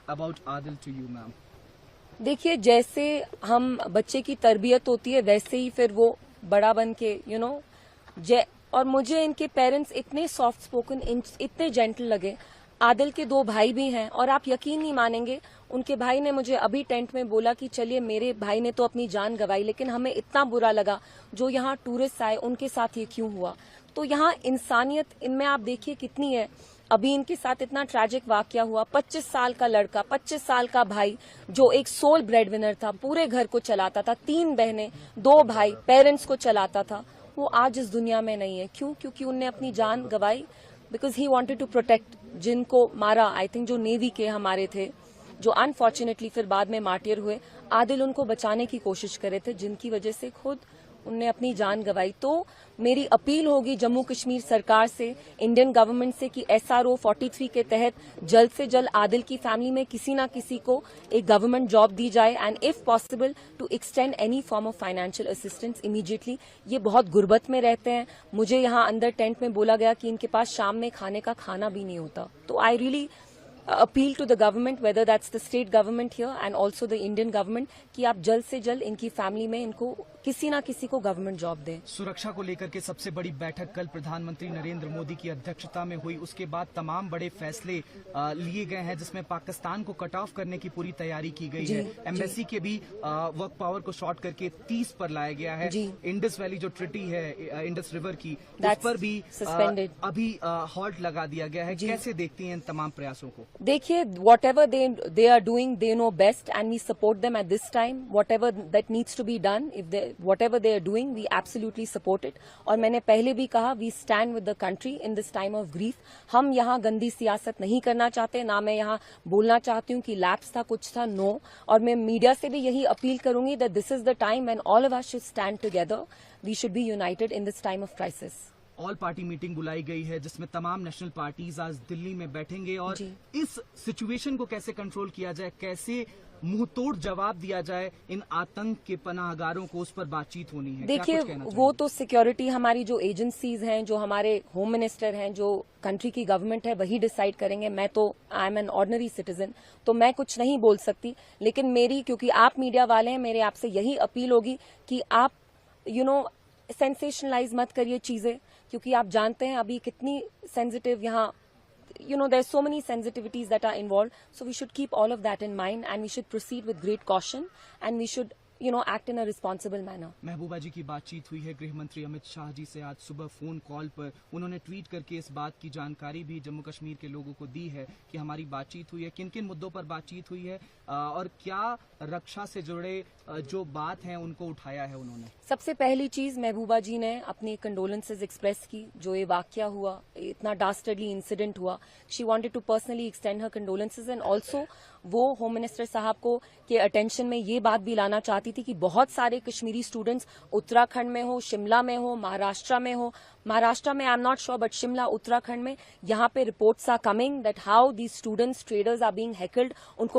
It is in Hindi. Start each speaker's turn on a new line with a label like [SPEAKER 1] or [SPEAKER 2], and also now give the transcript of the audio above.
[SPEAKER 1] about Adil to you, ma'am?
[SPEAKER 2] देखिए, जैसे हम बच्चे की तरबियत होती है वैसे ही फिर वो बड़ा बन के और मुझे इनके पेरेंट्स इतने सॉफ्ट स्पोकन, इतने जेंटल लगे। आदिल के 2 भाई भी हैं और आप यकीन नहीं मानेंगे, उनके भाई ने मुझे अभी टेंट में बोला कि चलिए, मेरे भाई ने तो अपनी जान गंवाई लेकिन हमें इतना बुरा लगा जो यहाँ टूरिस्ट आए उनके साथ ये क्यों हुआ। तो यहाँ इंसानियत इनमें आप देखिए कितनी है। अभी इनके साथ इतना ट्रैजिक वाकया हुआ, 25 साल का लड़का, 25 साल का भाई जो एक सोल ब्रेड विनर था, पूरे घर को चलाता था, 3 बहनें, 2 भाई, पेरेंट्स को चलाता था, वो आज इस दुनिया में नहीं है। क्यों? क्योंकि उनने अपनी जान गंवाई because he wanted to protect. जिनको मारा, आई थिंक जो नेवी के हमारे थे, जो अनफॉर्चुनेटली फिर बाद में मार्टियर हुए, आदिल उनको बचाने की कोशिश करे थे, जिनकी वजह से खुद उनने अपनी जान गंवाई। तो मेरी अपील होगी जम्मू कश्मीर सरकार से, इंडियन गवर्नमेंट से कि SRO 43 के तहत जल्द से जल्द आदिल की फैमिली में किसी ना किसी को एक गवर्नमेंट जॉब दी जाए and if possible to extend any form of financial assistance immediately. ये बहुत गुर्बत में रहते हैं। मुझे यहाँ अंदर टेंट में बोला गया कि इनके पास शाम में खाने का खाना भी नहीं होता। तो I really appeal to the government, whether that's the state government here and also the Indian government, कि आप जल्द से जल्द इनकी फैमिली में इनको किसी ना किसी को गवर्नमेंट जॉब दें।
[SPEAKER 1] सुरक्षा को लेकर के सबसे बड़ी बैठक कल प्रधानमंत्री नरेंद्र मोदी की अध्यक्षता में हुई। उसके बाद तमाम बड़े फैसले लिए गए हैं, जिसमें पाकिस्तान को कट ऑफ करने की पूरी तैयारी की गई है। एम्बेसी के भी वर्क पावर को शॉर्ट करके 30 पर लाया गया है। इंडस वैली जो ट्रिटी है इंडस रिवर की, उस पर भी अभी हॉल्ट लगा दिया गया है। कैसे देखती हैं इन तमाम प्रयासों को?
[SPEAKER 2] देखिए, whatever they are doing, they know best and we support them at this time. Whatever that needs to be done, whatever they are doing, we absolutely support it. और मैंने पहले भी कहा, we stand with the country in this time of grief. हम यहाँ गंदी सियासत नहीं करना चाहते, ना मैं यहाँ बोलना चाहती हूँ कि लैप्स था, कुछ था, नो। और मैं मीडिया से भी यही अपील करूंगी that this is the time when all of us should stand together. We should be united in this time of crisis.
[SPEAKER 1] All party meeting बुलाई गई है, जिसमें तमाम नेशनल पार्टीज आज दिल्ली में बैठेंगे और इस सिचुएशन को कैसे कंट्रोल किया जाए, कैसे मुंहतोड़ जवाब दिया जाए इन आतंक के पनाहगारों को, उस पर बातचीत होनी है।
[SPEAKER 2] देखिए, वो तो सिक्योरिटी हमारी जो एजेंसीज हैं, जो हमारे होम मिनिस्टर हैं, जो कंट्री की गवर्नमेंट है, वही डिसाइड करेंगे। मैं तो I am an ordinary citizen, तो मैं कुछ नहीं बोल सकती। लेकिन मेरी, क्योंकि आप मीडिया वाले हैं, मेरे आपसे यही अपील होगी कि आप सेंसेशनलाइज मत करिए चीजें, क्योंकि आप जानते हैं अभी कितनी सेंसिटिव यहाँ there's so many sensitivities that are involved, so we should keep all of that in mind and we should proceed with great caution and we should act in a responsible manner.
[SPEAKER 1] महबूबा जी की बातचीत हुई है गृह मंत्री अमित शाह जी से आज सुबह फोन कॉल पर। उन्होंने ट्वीट करके इस बात की जानकारी भी जम्मू कश्मीर के लोगों को दी है कि हमारी बातचीत हुई है, किन किन मुद्दों पर बातचीत हुई है और क्या रक्षा से जुड़े जो बात है उनको उठाया है उन्होंने।
[SPEAKER 2] सबसे पहली चीज, महबूबा जी ने अपनी कंडोलेंसेज एक्सप्रेस की। जो ये वाकया हुआ, इतना डास्टर्डली इंसिडेंट हुआ, she wanted to personally extend her condolences and also वो होम मिनिस्टर साहब को के अटेंशन में ये बात भी लाना चाहती थी कि बहुत सारे कश्मीरी स्टूडेंट्स उत्तराखंड में हो, शिमला में हो, महाराष्ट्र में हो, महाराष्ट्र में I am not sure but Shimla, Uttarakhand में यहाँ पे reports are coming that how these students traders are being heckled. उनको